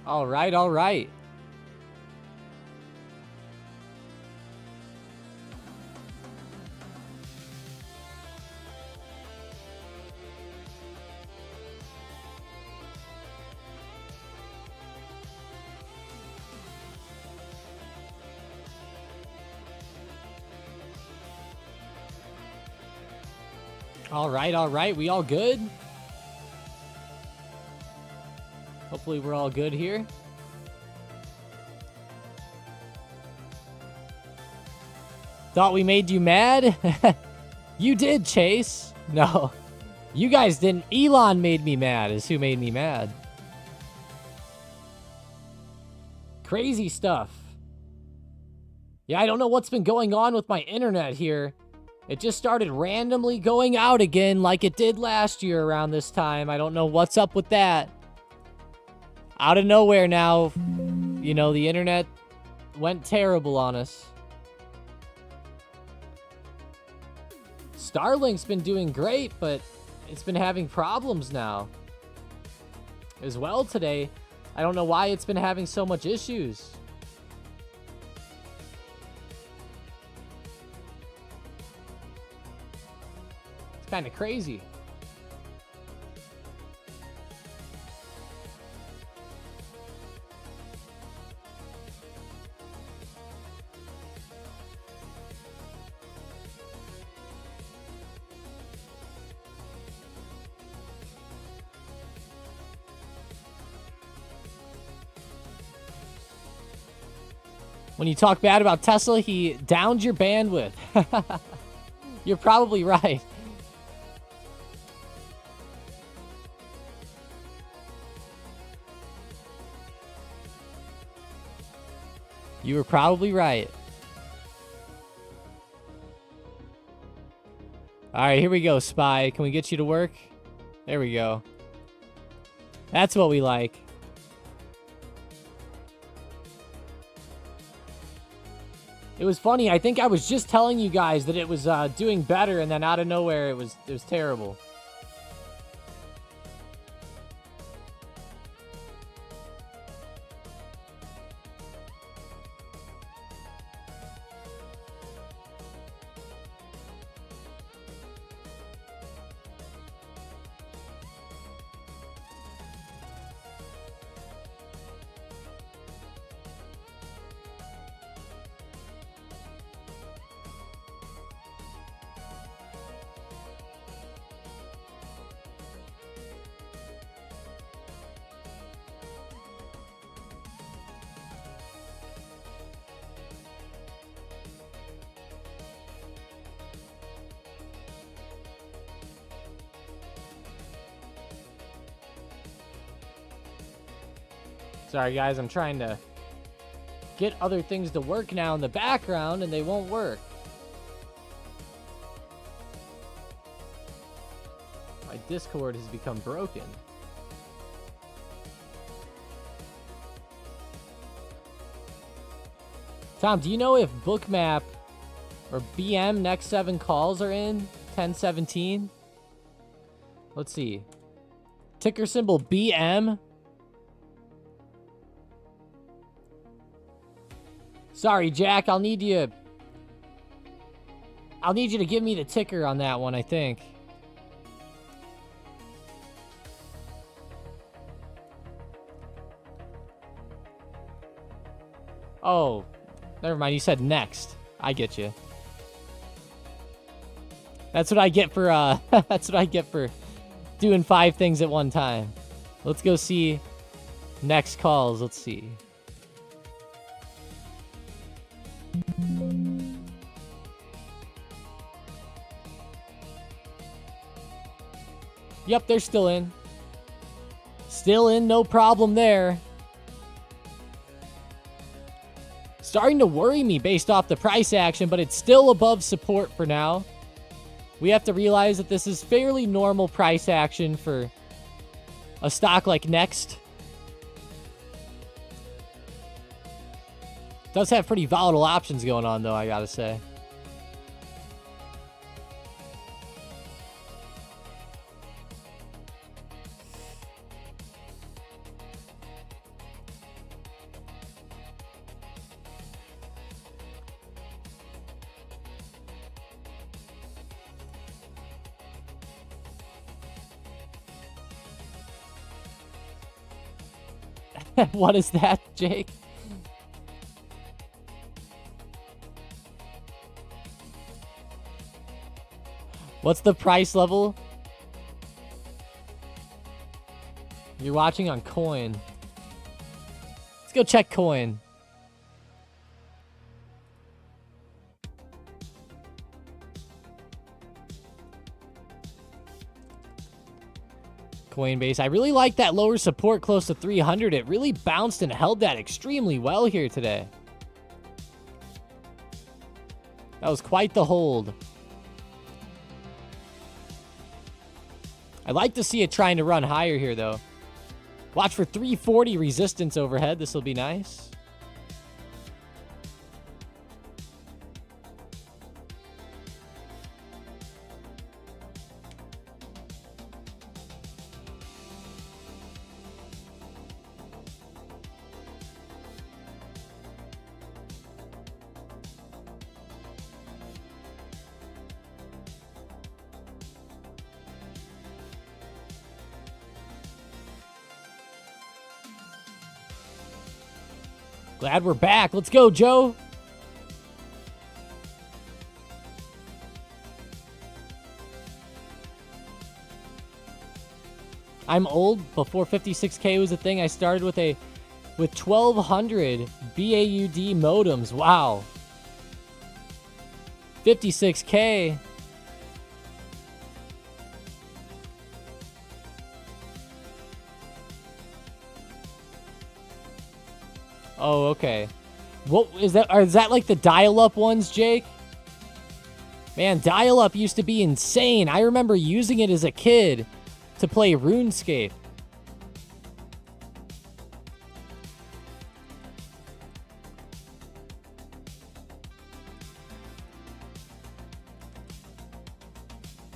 All right, all right. All right, all right. We all good? Hopefully we're all good here. Thought we made you mad? You did, Chase. No, you guys didn't. Elon made me mad is who made me mad. Crazy stuff. Yeah, I don't know what's been going on with my internet here. It just started randomly going out again like it did last year around this time. I don't know what's up with that. Out of nowhere now, you know, the internet went terrible on us. Starlink's been doing great, but it's been having problems now as well today. I don't know why it's been having so much issues. It's kind of crazy. When you talk bad about Tesla, he downed your bandwidth. You're probably right. You were probably right. All right, here we go, Spy. Can we get you to work? There we go. That's what we like. It was funny. I think I was just telling you guys that it was doing better, and then out of nowhere, it was terrible. Sorry, guys. I'm trying to get other things to work now in the background, and they won't work. My Discord has become broken. Tom, do you know if Bookmap or BM next 7 calls are in 1017? Let's see. Ticker symbol BM. Sorry, Jack. I'll need you to give me the ticker on that one, I think. Oh, never mind. You said next. I get you. That's what I get for that's what I get for doing 5 things at one time. Let's go see next calls. Let's see. Yep, they're still in. Still in, no problem there. Starting to worry me based off the price action, but it's still above support for now. We have to realize that this is fairly normal price action for a stock like Next. Does have pretty volatile options going on, though, I gotta say. What is that, Jake? What's the price level? You're watching on Coin. Let's go check Coin. Coinbase. I really like that lower support close to 300. It really bounced and held that extremely well here today. That was quite the hold. I'd like to see it trying to run higher here, though. Watch for 340 resistance overhead. This will be nice. Glad we're back. Let's go, Joe. I'm old. Before 56K was a thing, I started with 1,200 BAUD modems. Wow. 56K. Oh, okay. What is that? Is that like the dial-up ones, Jake? Man, dial-up used to be insane. I remember using it as a kid to play RuneScape.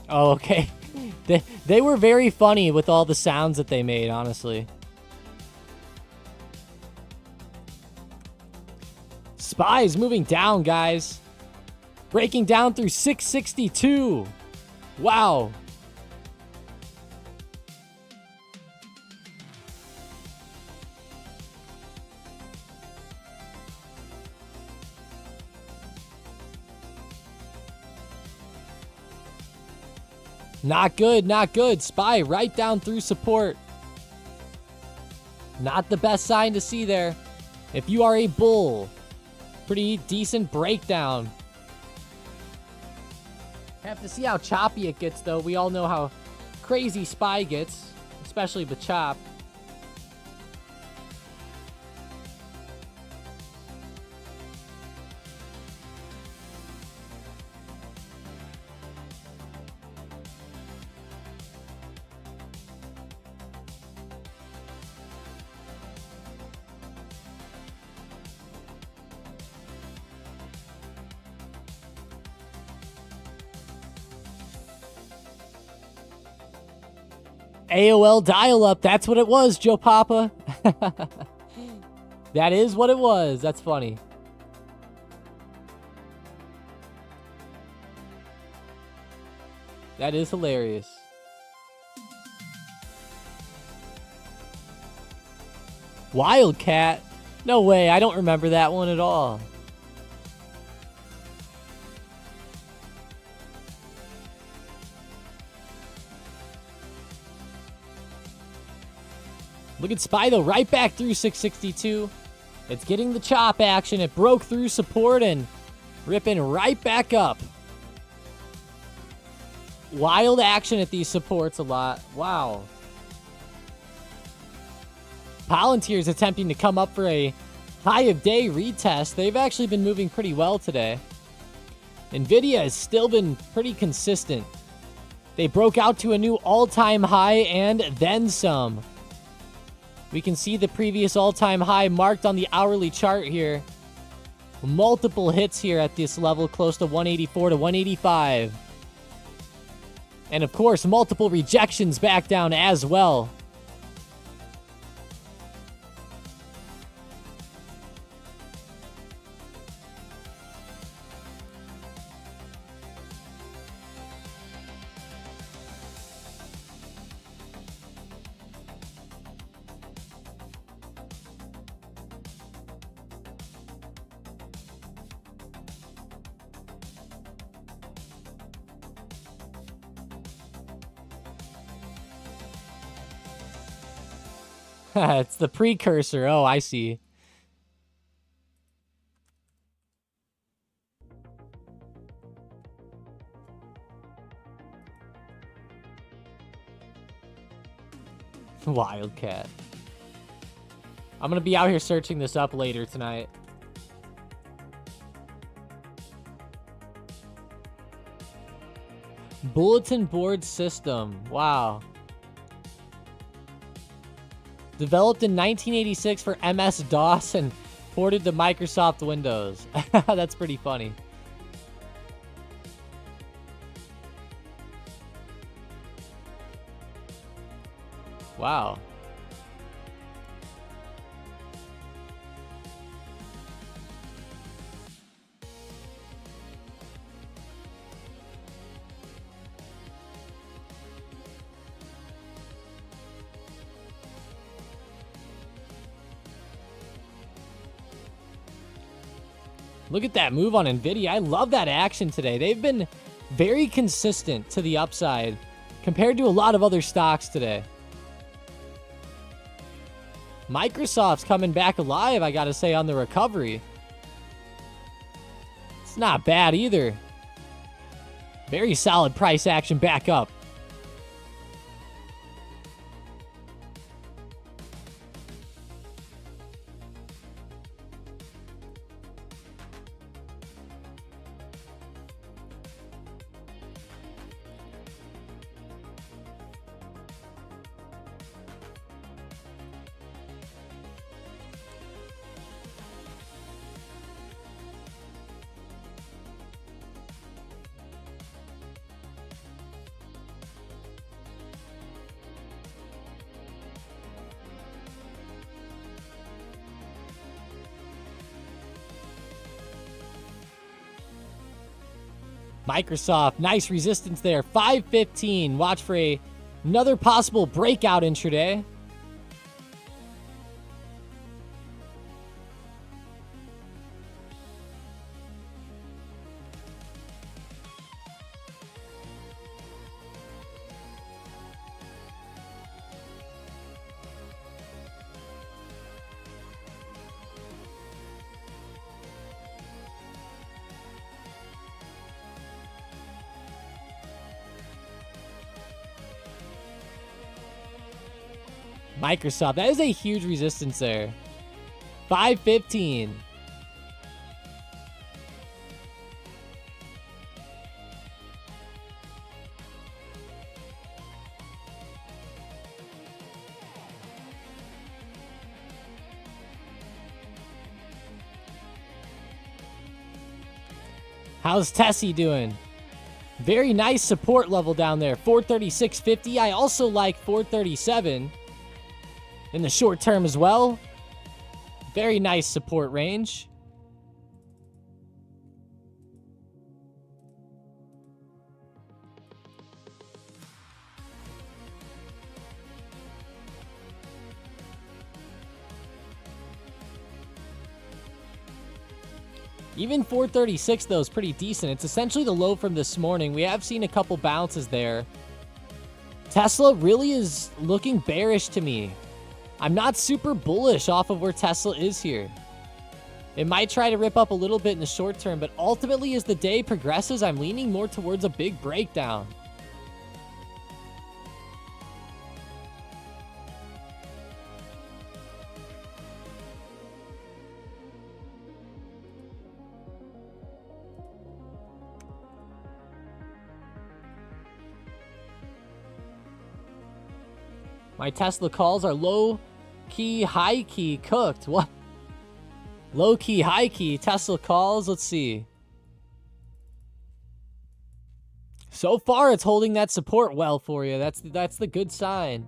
Oh, okay. They were very funny with all the sounds that they made, honestly. SPY's moving down, guys. Breaking down through 662. Wow. Not good, not good. SPY right down through support. Not the best sign to see there. If you are a bull, pretty decent breakdown. Have to see how choppy it gets, though. We all know how crazy SPY gets, especially the chop. AOL dial-up, that's what it was, Joe Papa. That is what it was. That's funny. That is hilarious. Wildcat? No way, I don't remember that one at all. Look at SPY, though, right back through 662. It's getting the chop action. It broke through support and ripping right back up. Wild action at these supports a lot. Wow. Palantir's attempting to come up for a high of day retest. They've actually been moving pretty well today. Nvidia has still been pretty consistent. They broke out to a new all-time high and then some. We can see the previous all-time high marked on the hourly chart here. Multiple hits here at this level, close to 184 to 185. And of course, multiple rejections back down as well. It's the precursor. Oh, I see. Wildcat. I'm gonna be out here searching this up later tonight. Bulletin board system. Wow. Developed in 1986 for MS-DOS and ported to Microsoft Windows. That's pretty funny. Wow. Look at that move on NVIDIA. I love that action today. They've been very consistent to the upside compared to a lot of other stocks today. Microsoft's coming back alive, I gotta say, on the recovery. It's not bad either. Very solid price action back up. Microsoft, nice resistance there. 515. Watch for another possible breakout intraday. Microsoft, that is a huge resistance there. 515. How's Tessie doing? Very nice support level down there. 436.50. I also like 437 in the short term as well. Very nice support range. Even 436 though is pretty decent. It's essentially the low from this morning. We have seen a couple bounces there. Tesla really is looking bearish to me. I'm not super bullish off of where Tesla is here. It might try to rip up a little bit in the short term, but ultimately as the day progresses, I'm leaning more towards a big breakdown. My Tesla calls are low-key, high-key cooked. What? Low-key, high-key. Tesla calls. Let's see. So far, it's holding that support well for you. That's the good sign.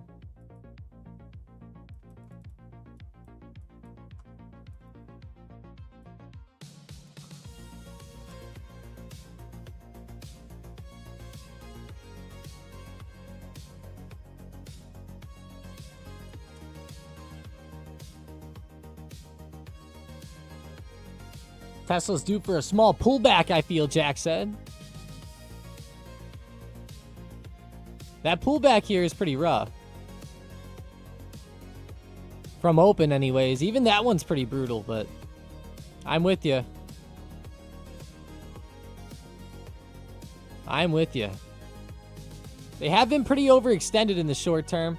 Tesla's due for a small pullback, I feel, Jack said. That pullback here is pretty rough. From open anyways. Even that one's pretty brutal, but I'm with you. I'm with you. They have been pretty overextended in the short term.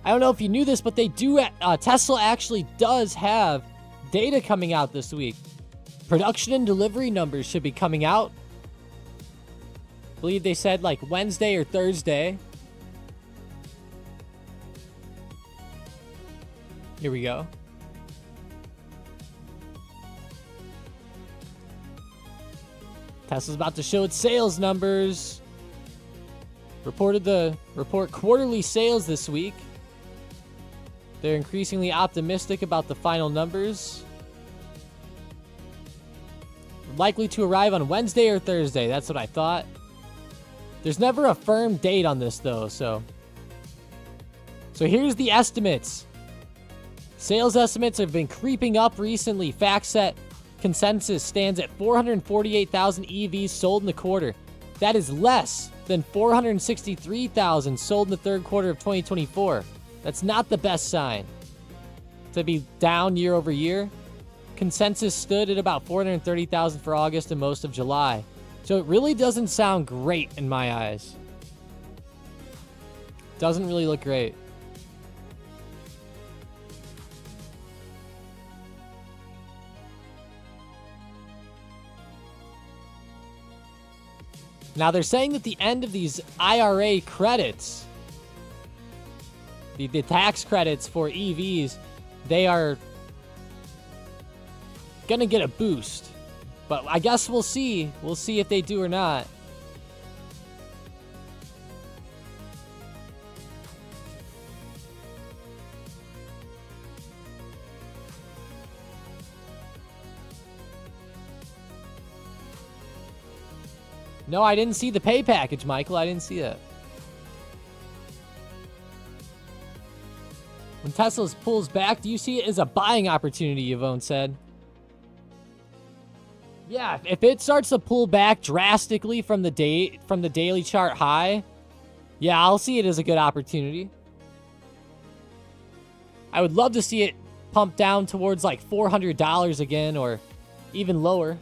I don't know if you knew this, but they do. Tesla actually does have data coming out this week. Production and delivery numbers should be coming out. I believe they said like Wednesday or Thursday. Here we go. Tesla's about to show its sales numbers. Report quarterly sales this week. They're increasingly optimistic about the final numbers. Likely to arrive on Wednesday or Thursday. That's what I thought. There's never a firm date on this though, so here's the estimates. Sales estimates have been creeping up recently. FactSet consensus stands at 448,000 EVs sold in the quarter. That is less than 463,000 sold in the third quarter of 2024. That's not the best sign. To be down year over year. Consensus stood at about 430,000 for August and most of July. So it really doesn't sound great in my eyes. Doesn't really look great. Now they're saying that the end of these IRA credits, the tax credits for EVs, they are gonna get a boost. But I guess we'll see. We'll see if they do or not. No, I didn't see the pay package, Michael. I didn't see that. When Tesla pulls back, do you see it as a buying opportunity, Yvonne said? Yeah, if it starts to pull back drastically from the daily chart high, yeah, I'll see it as a good opportunity. I would love to see it pump down towards like $400 again or even lower.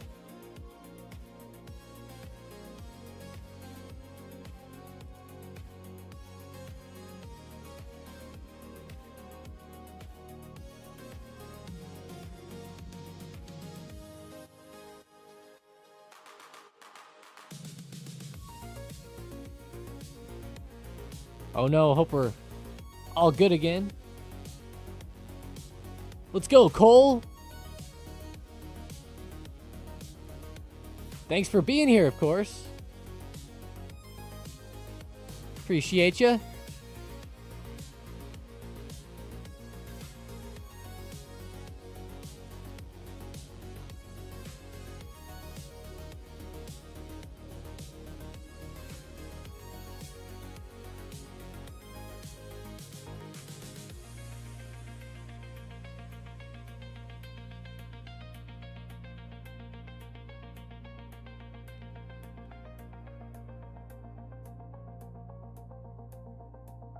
Oh no, hope we're all good again. Let's go, Cole. Thanks for being here, of course. Appreciate you.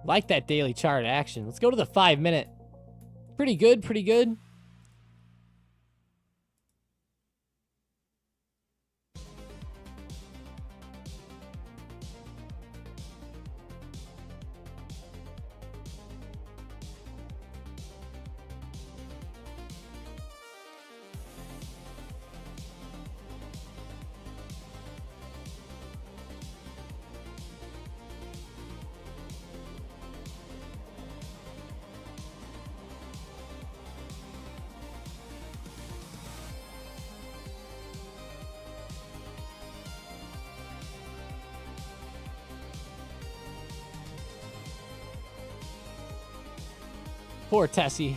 Like that daily chart action. Let's go to the 5-minute. Pretty good, pretty good. Poor Tessie.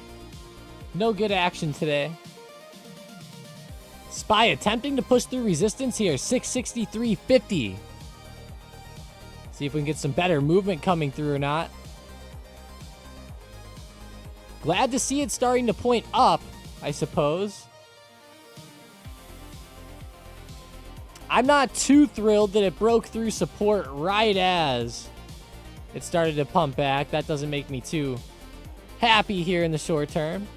No good action today. SPY attempting to push through resistance here. 663.50. See if we can get some better movement coming through or not. Glad to see it starting to point up, I suppose. I'm not too thrilled that it broke through support right as it started to pump back. That doesn't make me too happy here in the short term.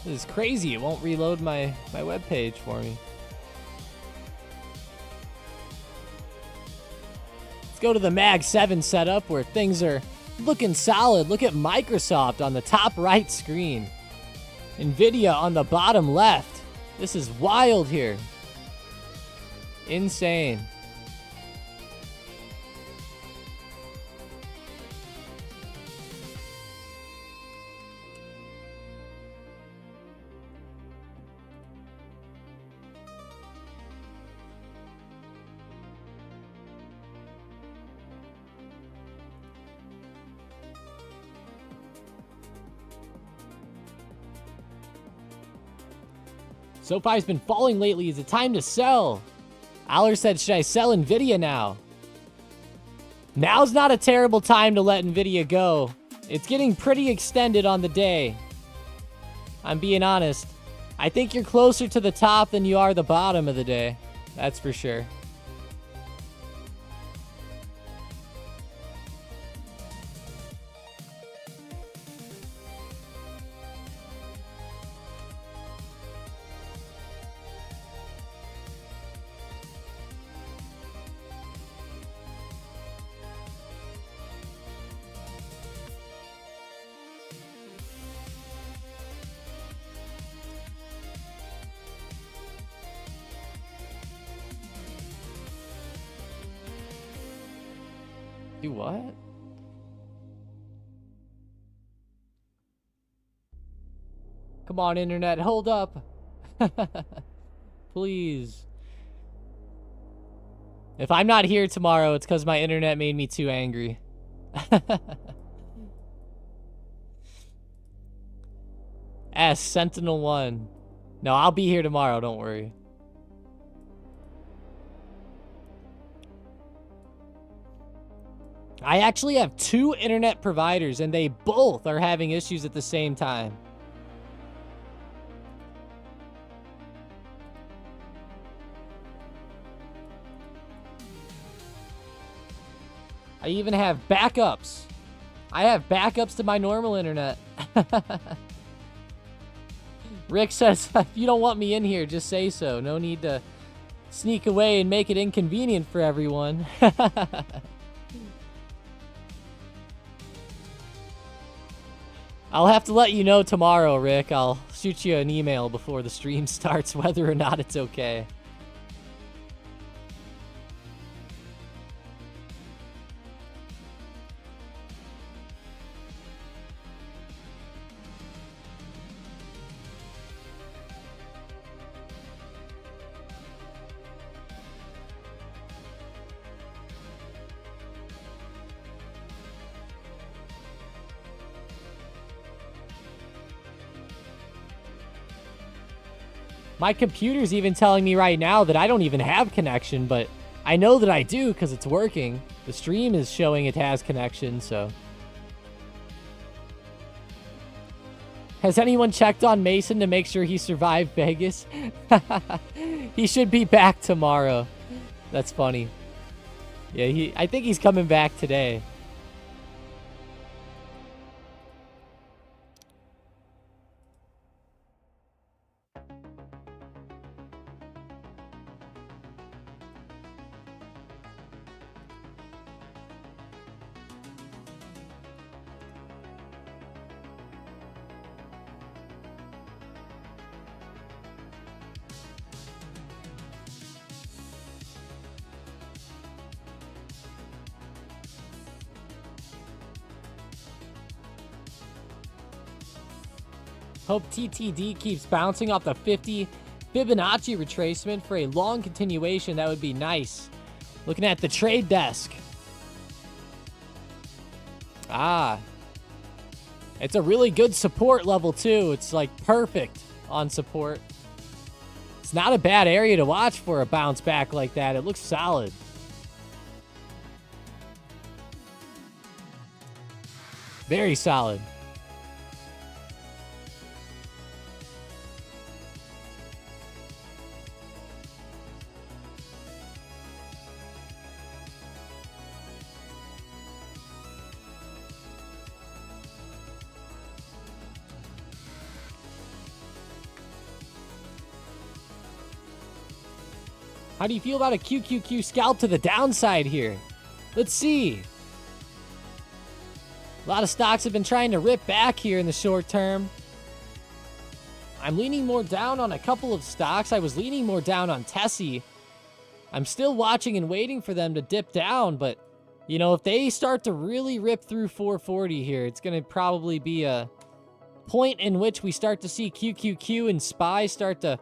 This is crazy. It won't reload my web page for me. Let's go to the Mag 7 setup where things are looking solid. Look at Microsoft on the top right screen. Nvidia on the bottom left. This is wild here. Insane. SoFi's been falling lately. Is it time to sell? Aller said, should I sell Nvidia now? Now's not a terrible time to let Nvidia go. It's getting pretty extended on the day. I'm being honest. I think you're closer to the top than you are the bottom of the day. That's for sure. Do what? Come on, internet, hold up. Please. If I'm not here tomorrow, it's because my internet made me too angry. S, Sentinel-1. No, I'll be here tomorrow, don't worry. I actually have 2 internet providers, and they both are having issues at the same time. I even have backups. I have backups to my normal internet. Rick says, if you don't want me in here, just say so. No need to sneak away and make it inconvenient for everyone. I'll have to let you know tomorrow, Rick. I'll shoot you an email before the stream starts whether or not it's okay. My computer's even telling me right now that I don't even have connection, but I know that I do because it's working. The stream is showing it has connection, so. Has anyone checked on Mason to make sure he survived Vegas? He should be back tomorrow. That's funny. Yeah, I think he's coming back today. Hope TTD keeps bouncing off the 50 Fibonacci retracement for a long continuation. That would be nice. Looking at the trade desk. Ah. It's a really good support level, too. It's like perfect on support. It's not a bad area to watch for a bounce back like that. It looks solid. Very solid. How do you feel about a QQQ scalp to the downside here? Let's see. A lot of stocks have been trying to rip back here in the short term. I'm leaning more down on a couple of stocks. I was leaning more down on Tessie. I'm still watching and waiting for them to dip down, but, you know, if they start to really rip through 440 here, it's going to probably be a point in which we start to see QQQ and SPY start to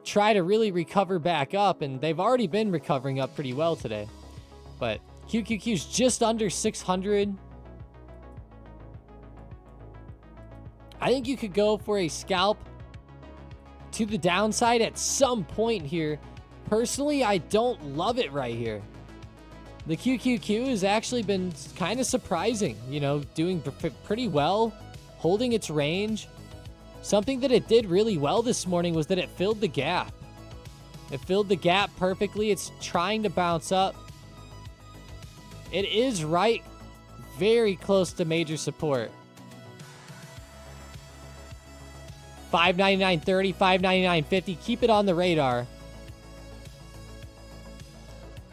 try to really recover back up, and they've already been recovering up pretty well today. But QQQ's just under 600. I think you could go for a scalp to the downside at some point here. Personally, I don't love it right here. The QQQ has actually been kind of surprising, you know, doing pretty well, holding its range. Something that it did really well this morning was that it filled the gap. It filled the gap perfectly. It's trying to bounce up. It is right very close to major support. 599.30, 599.50. Keep it on the radar.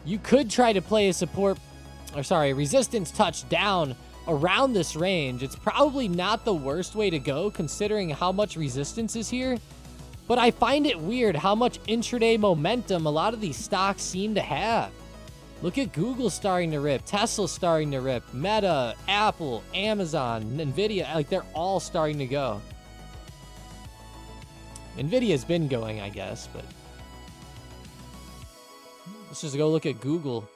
You could try to play a resistance touch down around this range. It's probably not the worst way to go considering how much resistance is here, but I find it weird how much intraday momentum a lot of these stocks seem to have. Look at Google starting to rip, Tesla starting to rip, Meta, Apple, Amazon, Nvidia, like they're all starting to go. Nvidia's been going, I guess, but let's just go look at Google.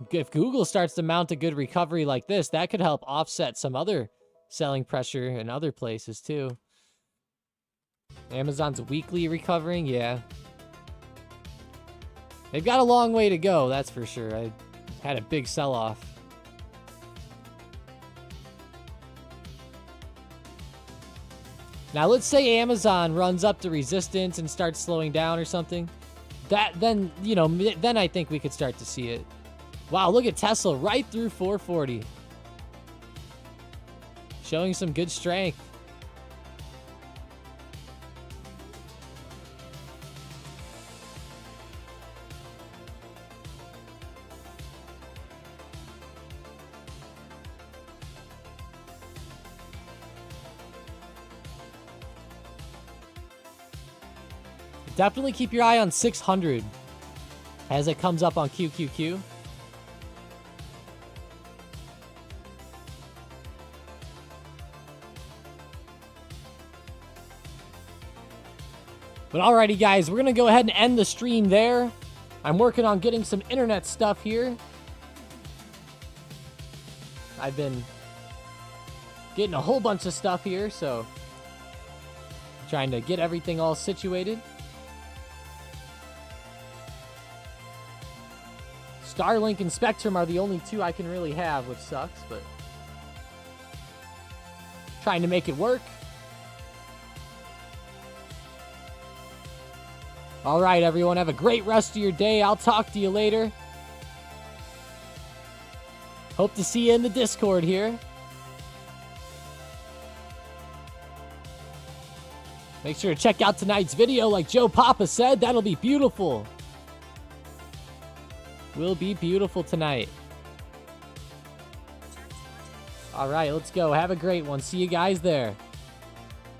If Google starts to mount a good recovery like this, that could help offset some other selling pressure in other places too. Amazon's weekly recovering, yeah. They've got a long way to go, that's for sure. I had a big sell-off. Now let's say Amazon runs up to resistance and starts slowing down or something. Then I think we could start to see it. Wow, look at Tesla right through 440. Showing some good strength. Definitely keep your eye on 600 as it comes up on QQQ. But alrighty, guys, we're going to go ahead and end the stream there. I'm working on getting some internet stuff here. I've been getting a whole bunch of stuff here, so trying to get everything all situated. Starlink and Spectrum are the only two I can really have, which sucks, but trying to make it work. All right, everyone, have a great rest of your day. I'll talk to you later. Hope to see you in the Discord here. Make sure to check out tonight's video like Joe Papa said. That'll be beautiful. Will be beautiful tonight. All right, let's go. Have a great one. See you guys there.